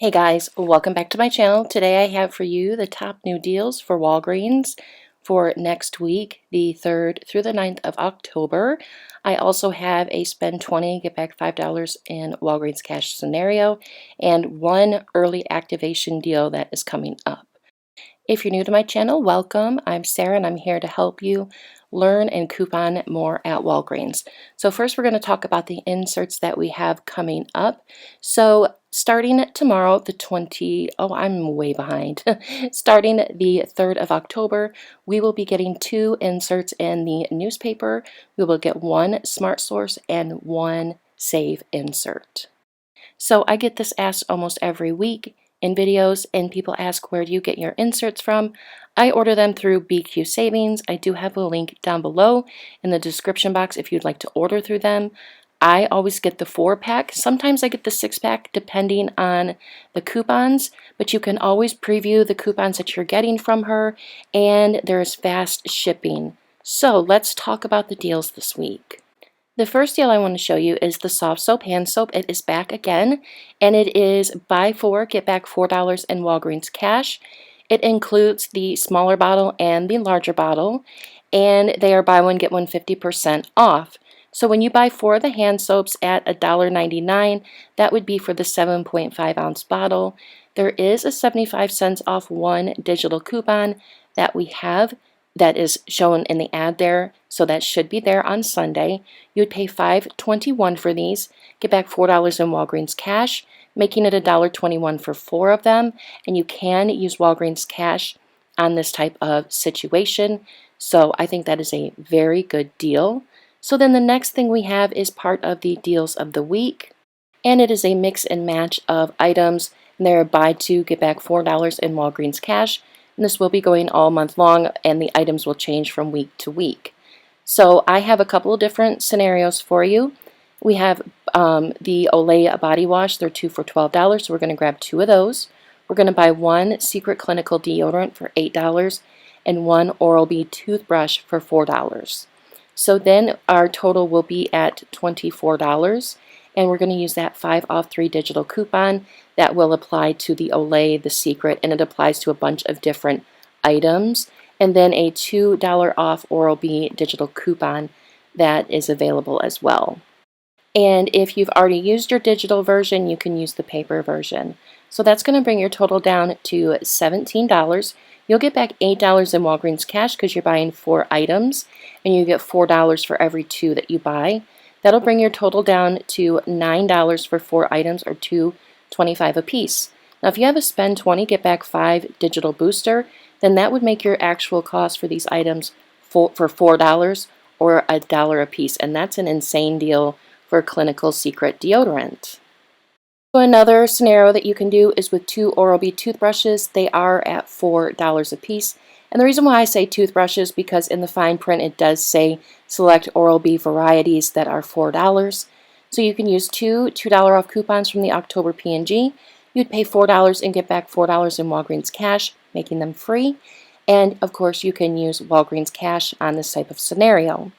Hey guys, welcome back to my channel. Today I have for you the top new deals for Walgreens for next week, the 3rd through the 9th of October. I also have a spend 20, get back $5 in Walgreens cash scenario and one early activation deal that is coming up. If you're new to my channel, welcome. I'm Sarah and I'm here to help you learn and coupon more at Walgreens. So first we're going to talk about the inserts that we have coming up. So starting tomorrow, I'm way behind. Starting the 3rd of October, we will be getting 2 inserts in the newspaper. We will get 1 Smart Source and 1 Save insert. So I get this asked almost every week in videos, and people ask, where do you get your inserts from? I order them through BQ Savings. I do have a link down below in the description box if you'd like to order through them. I always get the 4-pack. Sometimes I get the 6-pack depending on the coupons, but you can always preview the coupons that you're getting from her, and there's fast shipping. So let's talk about the deals this week. The first deal I want to show you is the soft soap hand soap. It is back again, and it is buy 4, get back $4 in Walgreens cash. It includes the smaller bottle and the larger bottle, and they are buy 1 get 1 50% off. So when you buy 4 of the hand soaps at $1.99, that would be for the 7.5 ounce bottle. There is a 75 cents off 1 digital coupon that we have that is shown in the ad there, so that should be there on Sunday. You would pay $5.21 for these, get back $4 in Walgreens cash, making it $1.21 for 4 of them, and you can use Walgreens cash on this type of situation, so I think that is a very good deal. So then the next thing we have is part of the deals of the week, and it is a mix and match of items, and they're buy 2, get back $4 in Walgreens cash. And this will be going all month long, and the items will change from week to week. So I have a couple of different scenarios for you. We have the Olay body wash. They're 2 for $12, so we're going to grab 2 of those. We're going to buy 1 Secret Clinical deodorant for $8 and 1 Oral-B toothbrush for $4. So then our total will be at $24, and we're going to use that 5 off 3 digital coupon that will apply to the Olay, the Secret, and it applies to a bunch of different items, and then a $2 off Oral-B digital coupon that is available as well. And if you've already used your digital version, you can use the paper version. So that's going to bring your total down to $17. You'll get back $8 in Walgreens cash because you're buying 4 items, and you get $4 for every 2 that you buy. That'll bring your total down to $9 for 4 items, or $2.25 a piece. Now if you have a spend 20, get back 5 digital booster, then that would make your actual cost for these items for $4 or $1 a piece, and that's an insane deal for Clinical Secret deodorant. So another scenario that you can do is with 2 Oral-B toothbrushes. They are at $4 a piece. And the reason why I say toothbrushes, because in the fine print it does say select Oral-B varieties that are $4. So you can use 2 $2 off coupons from the October P&G. You'd pay $4 and get back $4 in Walgreens cash, making them free. And of course you can use Walgreens cash on this type of scenario.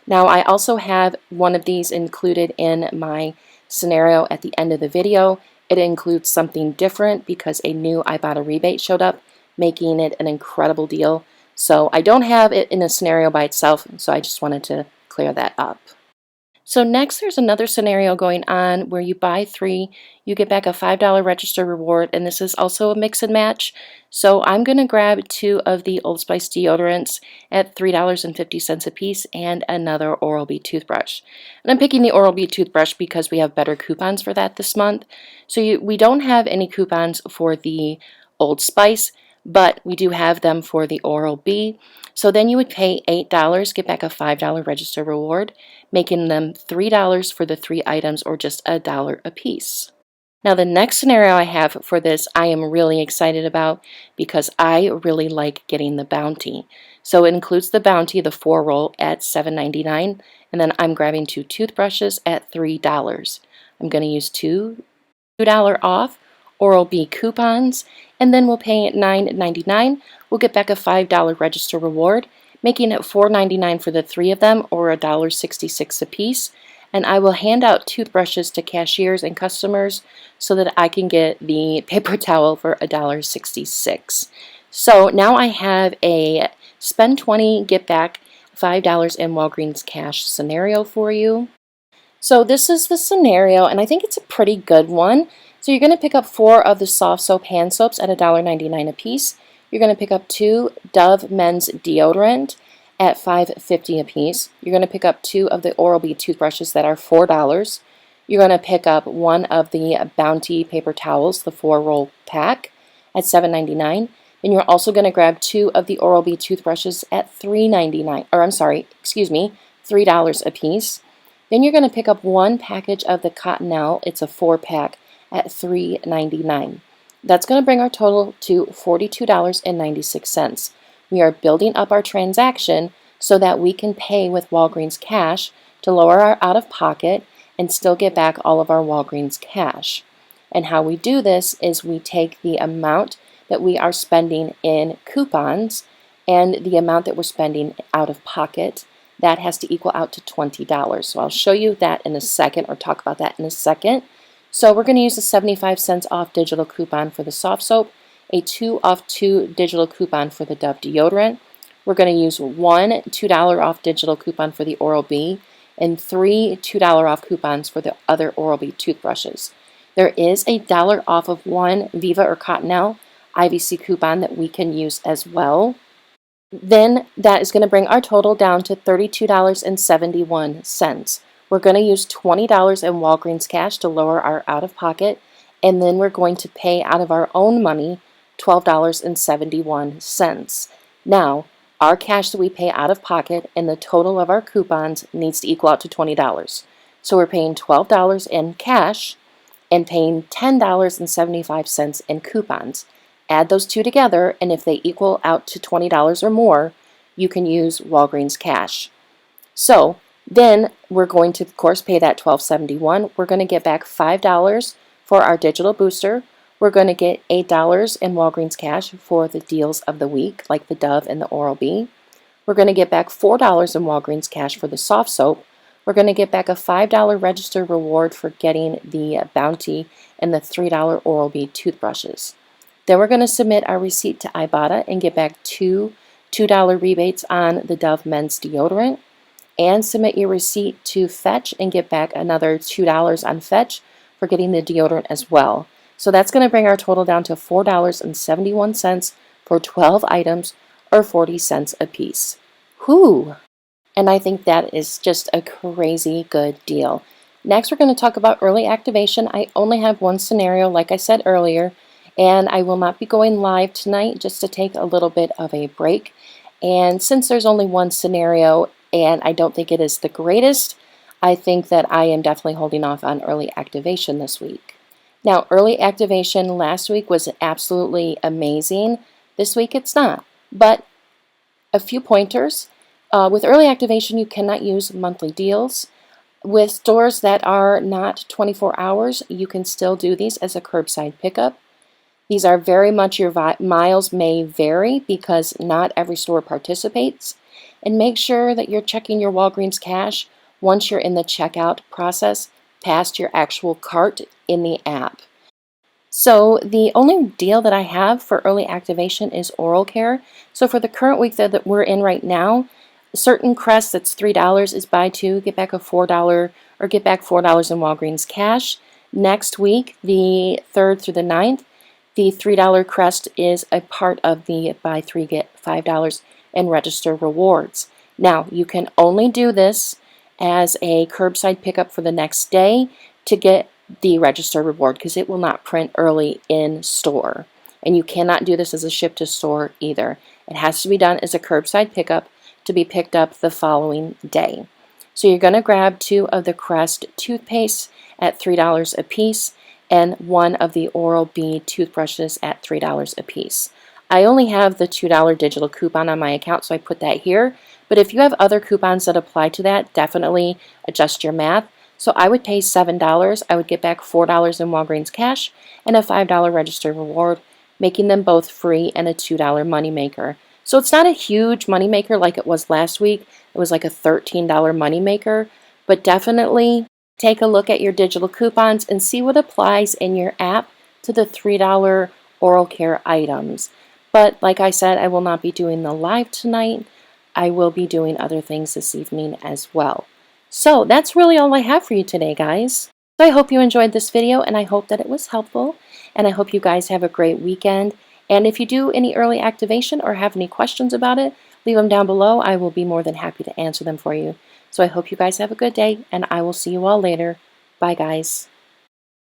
Now I also have one of these included in my scenario at the end of the video. It includes something different because a new Ibotta rebate showed up, making it an incredible deal. So I don't have it in a scenario by itself, so I just wanted to clear that up. So next there's another scenario going on where you buy 3, you get back a $5 register reward, and this is also a mix and match. So I'm going to grab 2 of the Old Spice deodorants at $3.50 a piece and another Oral-B toothbrush. And I'm picking the Oral-B toothbrush because we have better coupons for that this month. So we don't have any coupons for the Old Spice, but we do have them for the Oral-B. So then you would pay $8, get back a $5 register reward, making them $3 for the 3 items, or just $1 a piece. Now the next scenario I have for this I am really excited about because I really like getting the Bounty. So it includes the Bounty, the 4 roll at $7.99, and then I'm grabbing 2 toothbrushes at $3. I'm going to use $2 off Oral-B coupons, and then we'll pay $9.99. We'll get back a $5 register reward, making it $4.99 for the 3 of them, or $1.66 a piece. and I will hand out toothbrushes to cashiers and customers so that I can get the paper towel for $1.66. So now I have a spend 20, get back $5 in Walgreens cash scenario for you. So this is the scenario, and I think it's a pretty good one. So you're going to pick up 4 of the soft soap hand soaps at $1.99 a piece. You're going to pick up 2 Dove men's deodorant at $5.50 a piece. You're going to pick up 2 of the Oral-B toothbrushes that are $4. You're going to pick up 1 of the Bounty paper towels, the 4-roll pack, at $7.99. And you're also going to grab 2 of the Oral-B toothbrushes at $3.99, or I'm sorry, excuse me, $3 a piece. Then you're going to pick up 1 package of the Cottonelle. It's a 4-pack at $3.99. That's going to bring our total to $42.96. We are building up our transaction so that we can pay with Walgreens cash to lower our out-of-pocket and still get back all of our Walgreens cash. And how we do this is we take the amount that we are spending in coupons and the amount that we're spending out of pocket. That has to equal out to $20. So I'll show you that in a second, or talk about that in a second. So we're going to use a 75 cents off digital coupon for the soft soap, a 2 off 2 digital coupon for the Dove deodorant. We're going to use 1 $2 off digital coupon for the Oral-B and 3 $2 off coupons for the other Oral-B toothbrushes. There is a $1 off of 1 Viva or Cottonelle IVC coupon that we can use as well. Then that is going to bring our total down to $32.71. We're going to use $20 in Walgreens cash to lower our out-of-pocket, and then we're going to pay out of our own money $12.71. Now, our cash that we pay out of pocket and the total of our coupons needs to equal out to $20. So we're paying $12 in cash and paying $10.75 in coupons. Add those two together, and if they equal out to $20 or more, you can use Walgreens cash. So then we're going to, of course, pay that $12.71. We're going to get back $5 for our digital booster. We're going to get $8 in Walgreens cash for the deals of the week, like the Dove and the Oral-B. We're going to get back $4 in Walgreens cash for the soft soap. We're going to get back a $5 register reward for getting the Bounty and the $3 Oral-B toothbrushes. Then we're going to submit our receipt to Ibotta and get back 2 $2 rebates on the Dove men's deodorant, and submit your receipt to Fetch and get back another $2 on Fetch for getting the deodorant as well. So that's going to bring our total down to $4.71 for 12 items, or 40 cents a piece. Whew! And I think that is just a crazy good deal. Next, we're going to talk about early activation. I only have one scenario, like I said earlier, and I will not be going live tonight, just to take a little bit of a break. And since there's only one scenario and I don't think it is the greatest, I think that I am definitely holding off on early activation this week. Now, early activation last week was absolutely amazing. This week it's not. But a few pointers. With early activation, you cannot use monthly deals. With stores that are not 24 hours, you can still do these as a curbside pickup. These are very much, your miles may vary because not every store participates. And make sure that you're checking your Walgreens cash once you're in the checkout process past your actual cart in the app. So the only deal that I have for early activation is oral care. So for the current week that we're in right now, certain Crest that's $3 is buy 2, get back a $4, or get back $4 in Walgreens cash. Next week, the 3rd through the 9th, the $3 Crest is a part of the buy 3 get $5 and register rewards. Now, you can only do this as a curbside pickup for the next day to get the register reward, because it will not print early in store. And you cannot do this as a ship to store either. It has to be done as a curbside pickup to be picked up the following day. So you're going to grab 2 of the Crest toothpaste at $3 a piece and 1 of the Oral-B toothbrushes at $3 a piece. I only have the $2 digital coupon on my account, so I put that here. But if you have other coupons that apply to that, definitely adjust your math. So I would pay $7. I would get back $4 in Walgreens cash and a $5 register reward, making them both free and a $2 moneymaker. So it's not a huge moneymaker like it was last week. It was like a $13 moneymaker, but definitely Take a look at your digital coupons and see what applies in your app to the $3 oral care items. But like I said, I will not be doing the live tonight. I will be doing other things this evening as well. So that's really all I have for you today, guys. So I hope you enjoyed this video, and I hope that it was helpful, and I hope you guys have a great weekend. And if you do any early activation or have any questions about it, leave them down below. I will be more than happy to answer them for you. So I hope you guys have a good day, and I will see you all later. Bye, guys.